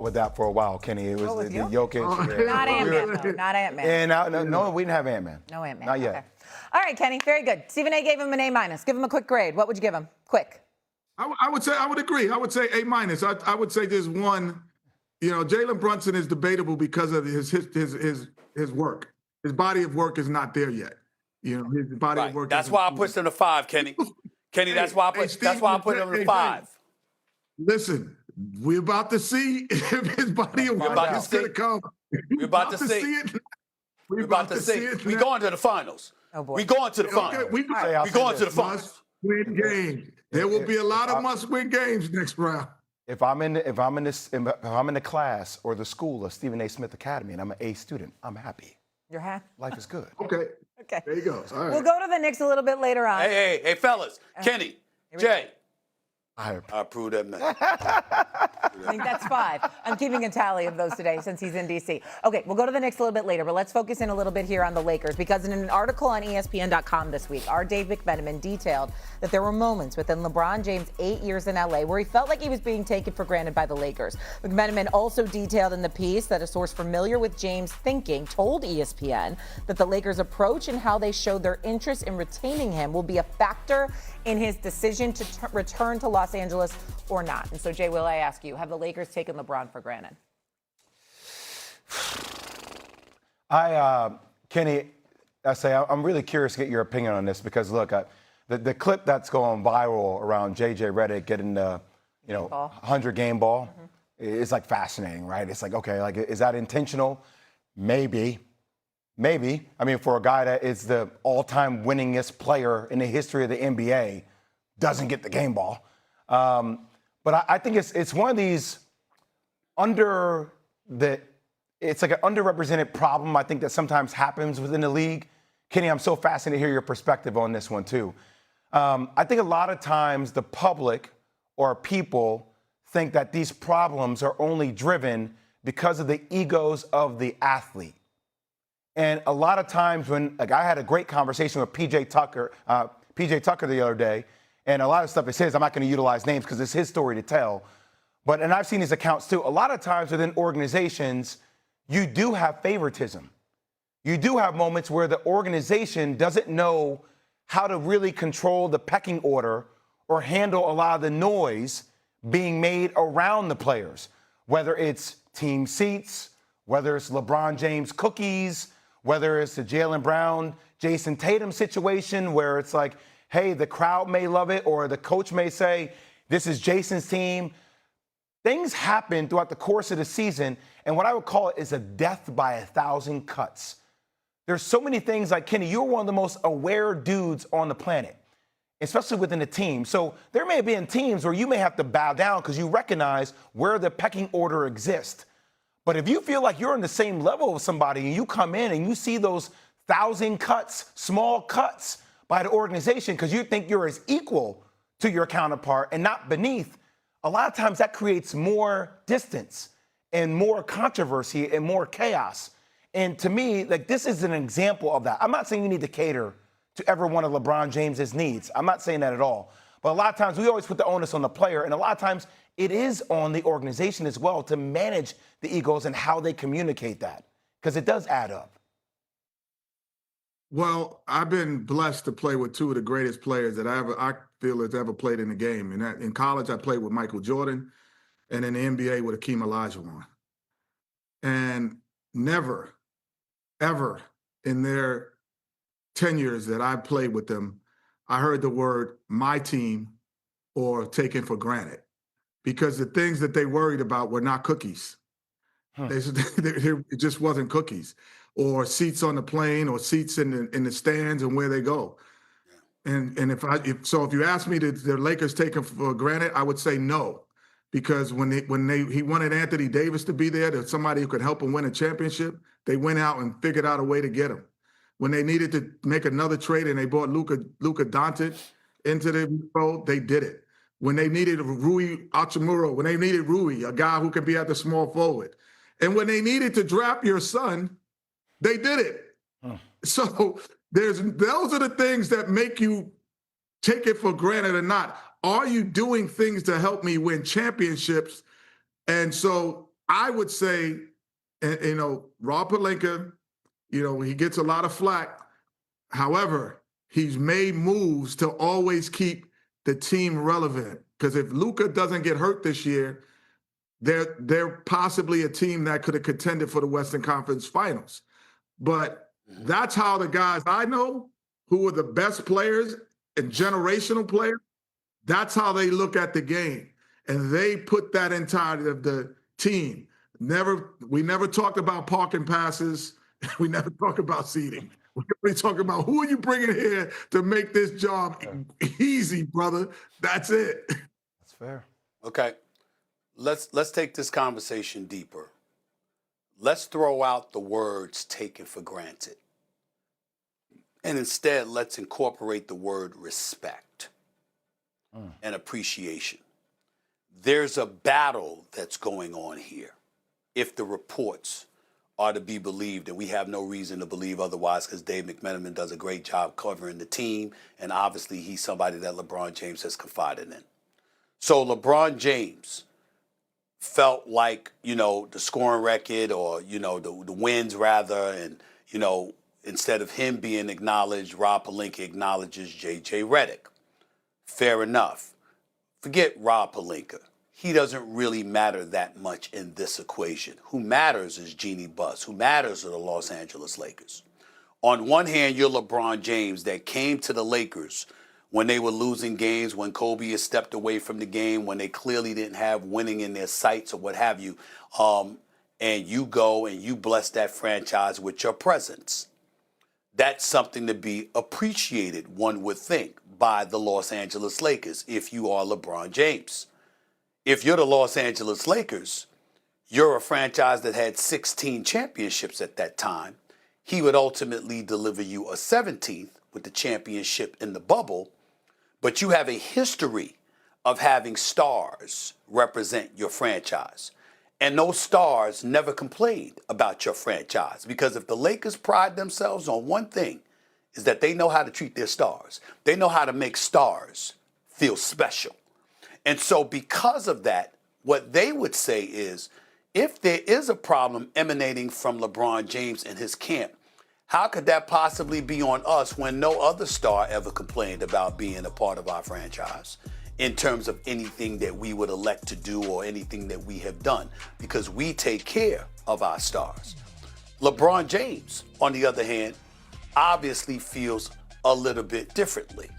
with that for a while, Kenny. It was Oh, with the you? Jokic. Not Ant-Man, though. Not Ant-Man. And no, we didn't have Ant-Man. No Ant-Man. Not yet. Okay. All right, Kenny. Very good. Stephen A. gave him an A-. Give him a quick grade. What would you give him? Quick. I would agree. I would say A-. I would say there's one. Jalen Brunson is debatable because of his work. His body of work is not there yet. His body of work. That's why I pushed him to 5, Kenny. Kenny, that's why I put him to 5. Listen, we're about to see if his body of work is going to come. We're about to see it. We're about to see it. We're going to the finals. Oh, boy. We're going to the finals. We're going to the finals. Must-win game. There will be a lot of must-win games next round. If I'm in the class or the school of Stephen A. Smith Academy and I'm an A student, I'm happy. You're happy? Life is good. Okay. Okay. There you go. All right. We'll go to the Knicks a little bit later on. Hey, fellas. Kenny, Jay. I approve that man. I think that's 5. I'm keeping a tally of those today since he's in D.C. Okay, we'll go to the Knicks a little bit later, but let's focus in a little bit here on the Lakers because in an article on ESPN.com this week, our Dave McMenamin detailed that there were moments within LeBron James' 8 years in L.A. where he felt like he was being taken for granted by the Lakers. McMenamin also detailed in the piece that a source familiar with James' thinking told ESPN that the Lakers' approach and how they showed their interest in retaining him will be a factor in his decision to return to Los Angeles or not. And so, Jay, will I ask you, have the Lakers taken LeBron for granted? Kenny, I'm really curious to get your opinion on this because, look, the clip that's going viral around J.J. Redick getting the, 100-game ball is, like, fascinating, right? It's like, okay, like, is that intentional? Maybe. I mean, for a guy that is the all-time winningest player in the history of the NBA, doesn't get the game ball. But I think it's one of these it's like an underrepresented problem I think that sometimes happens within the league. Kenny, I'm so fascinated to hear your perspective on this one too. I think a lot of times the public or people think that these problems are only driven because of the egos of the athlete. And a lot of times when, like, I had a great conversation with PJ Tucker the other day, and a lot of stuff is his. I'm not going to utilize names because it's his story to tell. And I've seen his accounts too. A lot of times within organizations, you do have favoritism. You do have moments where the organization doesn't know how to really control the pecking order or handle a lot of the noise being made around the players, whether it's team seats, whether it's LeBron James cookies, whether it's the Jaylen Brown, Jason Tatum situation where it's like, hey, the crowd may love it or the coach may say, this is Jason's team. Things happen throughout the course of the season, and what I would call it is a death by 1,000 cuts. There's so many things like, Kenny, you're one of the most aware dudes on the planet, especially within a team. So there may be in teams where you may have to bow down because you recognize where the pecking order exists. But if you feel like you're on the same level of somebody and you come in and you see those 1,000 cuts, small cuts by the organization because you think you're as equal to your counterpart and not beneath, a lot of times that creates more distance and more controversy and more chaos. And to me, like, this is an example of that. I'm not saying you need to cater to every one of LeBron James's needs. I'm not saying that at all. But a lot of times we always put the onus on the player, and a lot of times it is on the organization as well to manage the egos and how they communicate that, because it does add up. Well, I've been blessed to play with two of the greatest players that I feel has ever played in the game. And in college, I played with Michael Jordan, and in the NBA with Hakeem Olajuwon. And never, ever in their tenures that I played with them, I heard the word "my team" or "taken for granted," because the things that they worried about were not cookies. It just wasn't cookies, or seats on the plane, or seats in the stands and where they go. And if you ask me, did the Lakers taken for granted, I would say no, because when he wanted Anthony Davis to be there, there's somebody who could help him win a championship. They went out and figured out a way to get him. When they needed to make another trade and they brought Luka Doncic into the fold, they did it. When they needed Rui Hachimura, when they needed Rui, a guy who could be at the small forward, and when they needed to draft your son, they did it. So those are the things that make you take it for granted or not. Are you doing things to help me win championships? And so I would say, Rob Pelinka, he gets a lot of flack. However, he's made moves to always keep the team relevant. Because if Luka doesn't get hurt this year, they're possibly a team that could have contended for the Western Conference Finals. But that's how the guys I know who are the best players and generational players, that's how they look at the game. And they put that inside of the team. We never talked about parking passes. We never talk about seating. We talk about who are you bringing here to make this job easy, brother. That's it. That's fair. Okay. Let's take this conversation deeper. Let's throw out the words taken for granted. And instead, let's incorporate the word respect and appreciation. There's a battle that's going on here, if the reports are to be believed, and we have no reason to believe otherwise because Dave McMenamin does a great job covering the team, and obviously he's somebody that LeBron James has confided in. So LeBron James felt like, the scoring record or, the wins rather, and, instead of him being acknowledged, Rob Pelinka acknowledges J.J. Redick. Fair enough. Forget Rob Pelinka. He doesn't really matter that much in this equation. Who matters is Jeannie Buss. Who matters are the Los Angeles Lakers. On one hand, you're LeBron James that came to the Lakers when they were losing games, when Kobe has stepped away from the game, when they clearly didn't have winning in their sights or what have you. And you go and you bless that franchise with your presence. That's something to be appreciated, one would think, by the Los Angeles Lakers if you are LeBron James. If you're the Los Angeles Lakers, you're a franchise that had 16 championships at that time. He would ultimately deliver you a 17th with the championship in the bubble, but you have a history of having stars represent your franchise. And those stars never complained about your franchise, because if the Lakers pride themselves on one thing, is that they know how to treat their stars. They know how to make stars feel special. And so because of that, what they would say is, if there is a problem emanating from LeBron James and his camp, how could that possibly be on us when no other star ever complained about being a part of our franchise in terms of anything that we would elect to do or anything that we have done? Because we take care of our stars. LeBron James, on the other hand, obviously feels a little bit differently.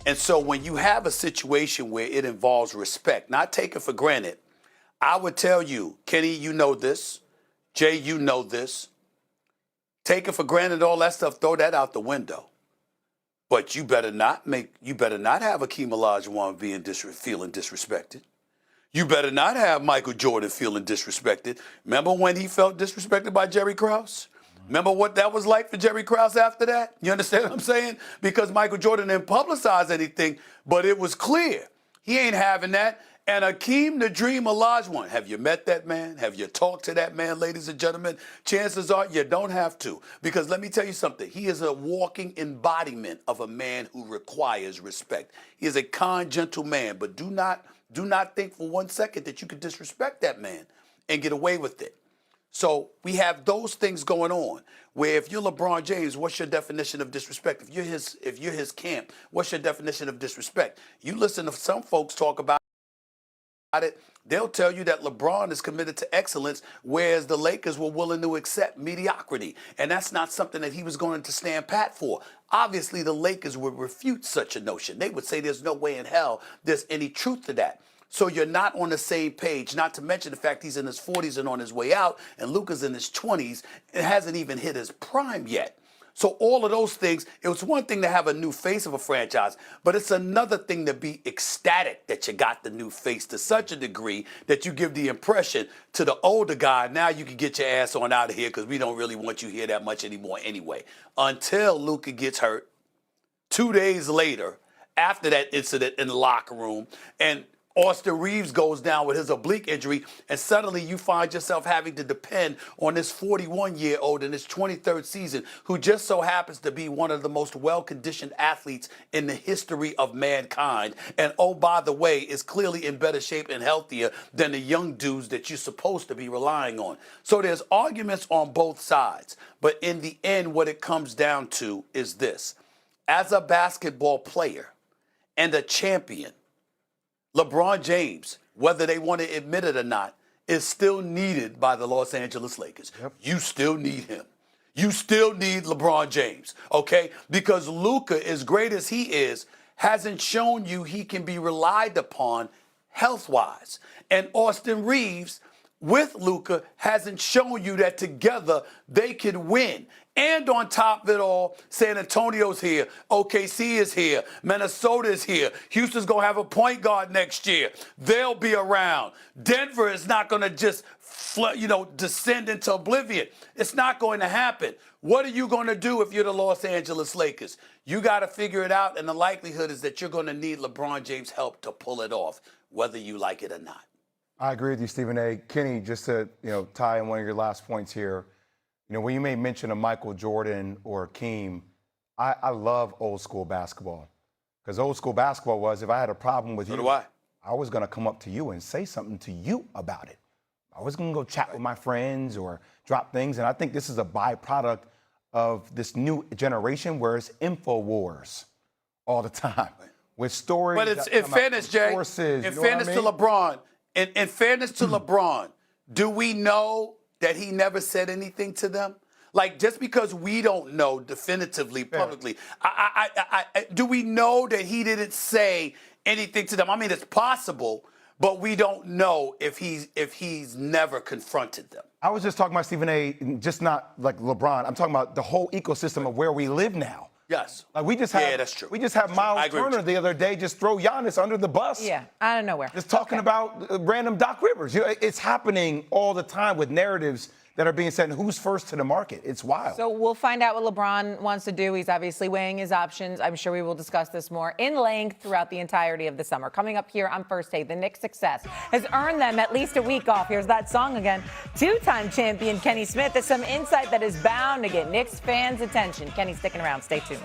And so when you have a situation where it involves respect, not taken for granted, I would tell you, Kenny, you know this. Jay, you know this. Taken for granted, all that stuff, throw that out the window. But you better not have Akeem Olajuwon feeling disrespected. You better not have Michael Jordan feeling disrespected. Remember when he felt disrespected by Jerry Krause? Remember what that was like for Jerry Krause after that? You understand what I'm saying? Because Michael Jordan didn't publicize anything, but it was clear. He ain't having that. And Akeem the Dream Olajuwon, have you met that man? Have you talked to that man, ladies and gentlemen? Chances are you don't have to. Because let me tell you something. He is a walking embodiment of a man who requires respect. He is a kind, gentle man, but do not think for 1 second that you could disrespect that man and get away with it. So we have those things going on, where if you're LeBron James, what's your definition of disrespect? If you're his camp, what's your definition of disrespect? You listen to some folks talk about it, they'll tell you that LeBron is committed to excellence, whereas the Lakers were willing to accept mediocrity. And that's not something that he was going to stand pat for. Obviously, the Lakers would refute such a notion. They would say there's no way in hell there's any truth to that. So you're not on the same page, not to mention the fact he's in his 40s and on his way out, and Luka's in his 20s and hasn't even hit his prime yet. So all of those things, it was one thing to have a new face of a franchise, but it's another thing to be ecstatic that you got the new face to such a degree that you give the impression to the older guy, now you can get your ass on out of here because we don't really want you here that much anymore anyway. Until Luka gets hurt 2 days later, after that incident in the locker room, and Austin Reeves goes down with his oblique injury, and suddenly you find yourself having to depend on this 41-year-old in his 23rd season who just so happens to be one of the most well-conditioned athletes in the history of mankind. And oh, by the way, is clearly in better shape and healthier than the young dudes that you're supposed to be relying on. So there's arguments on both sides. But in the end, what it comes down to is this. As a basketball player and a champion, LeBron James, whether they want to admit it or not, is still needed by the Los Angeles Lakers. Yep. You still need him. You still need LeBron James, okay? Because Luka, as great as he is, hasn't shown you he can be relied upon health-wise. And Austin Reeves, with Luka, hasn't shown you that together they can win. And on top of it all, San Antonio's here, OKC is here, Minnesota is here, Houston's going to have a point guard next year. They'll be around. Denver is not going to just descend into oblivion. It's not going to happen. What are you going to do if you're the Los Angeles Lakers? You got to figure it out, and the likelihood is that you're going to need LeBron James' help to pull it off, whether you like it or not. I agree with you, Stephen A. Kenny, just to tie in one of your last points here, when you made mention of Michael Jordan or Hakeem, I love old school basketball. Because old school basketball was, if I had a problem with you, I was going to come up to you and say something to you about it. I was going to go chat with my friends or drop things. And I think this is a byproduct of this new generation where it's info wars all the time with stories. But it's in fairness, Jay, sources, in fairness to LeBron, in fairness to LeBron, do we know that he never said anything to them? Like, just because we don't know definitively, publicly, do we know that he didn't say anything to them? I mean, it's possible, but we don't know if he's never confronted them. I was just talking about Stephen A., just not like LeBron. I'm talking about the whole ecosystem of where we live now. Yes. Like we just had, that's true. We just had Miles Turner the other day just throw Giannis under the bus. Yeah, out of nowhere. Just talking about random Doc Rivers. It's happening all the time with narratives that are being said, and who's first to the market. It's wild. So we'll find out what LeBron wants to do. He's obviously weighing his options. I'm sure we will discuss this more in length throughout the entirety of the summer. Coming up here on First Take, the Knicks' success has earned them at least a week off. Here's that song again. Two-time champion Kenny Smith has some insight that is bound to get Knicks fans' attention. Kenny's sticking around. Stay tuned.